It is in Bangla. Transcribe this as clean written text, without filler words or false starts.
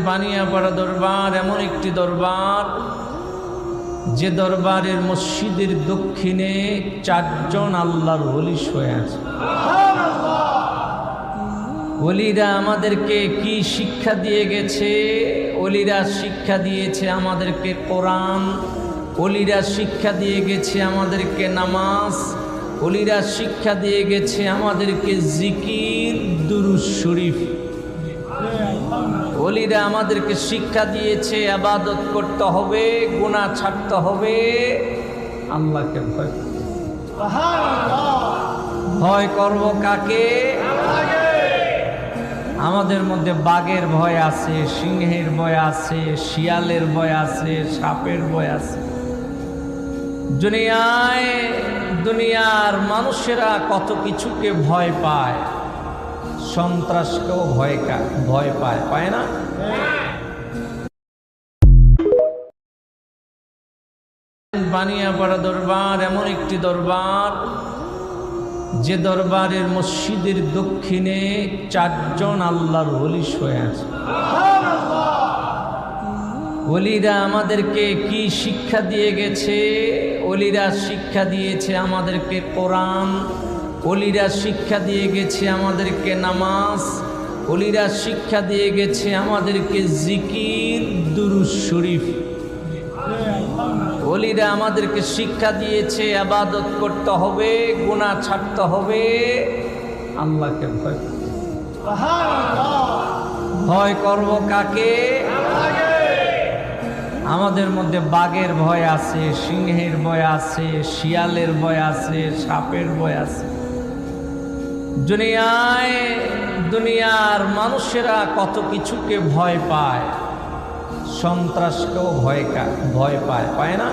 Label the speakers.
Speaker 1: বানিয়াপাড়া দরবার এমন একটি দরবার যে দরবারের মসজিদের দক্ষিণে 4 জন আল্লাহর ওলি শুয়ে আছে। ওলিরা আমাদেরকে কি শিক্ষা দিয়ে গেছে? ওলিরা শিক্ষা দিয়েছে আমাদেরকে কোরআন, ওলিরা শিক্ষা দিয়ে গেছে আমাদেরকে নামাজ, ওলিরা শিক্ষা দিয়ে গেছে আমাদেরকে জিকির, দুরূদ শরীফ। ওলিরা আমাদেরকে শিক্ষা দিয়েছে ইবাদত করতে হবে, গুনাহ ছাড়তে হবে, আল্লাহকে ভয় করতে হবে। ভয় করব কাকে? আমাদের মধ্যে বাঘের ভয় আছে, সিংহের ভয় আছে, শিয়ালের ভয় আছে, সাপের ভয় আছে। দুনিয়ার মানুষেরা কত কিছুকে ভয় পায়, সন্ত্রাসকেও ভয় পায় না? বানিয়াপাড়া দরবার এমন একটি দরবার যে দরবারের মসজিদের দক্ষিণে 4 জন আল্লাহর ওলি শুয়ে আছে। ওলিরা আমাদেরকে কি শিক্ষা দিয়ে গেছে? ওলিরা শিক্ষা দিয়েছে আমাদেরকে কোরআন, ওলিরা শিক্ষা দিয়ে গেছে আমাদেরকে নামাজ, ওলিরা শিক্ষা দিয়ে গেছে আমাদেরকে জিকির, দুরূদ শরীফ। ওলিরা আমাদেরকে শিক্ষা দিয়েছে ইবাদত করতে হবে, গুনাহ ছাড়তে হবে, আল্লাহকে ভয় করতে হবে। ভয় করব কাকে? আমাদের মধ্যে বাঘের ভয় আছে, সিংহের ভয় আছে, শিয়ালের ভয় আছে, সাপের ভয় আছে। দুনিয়ার মানুষেরা কত কিছুকে ভয় পায়, সন্ত্রাসকেও ভয় পায় না?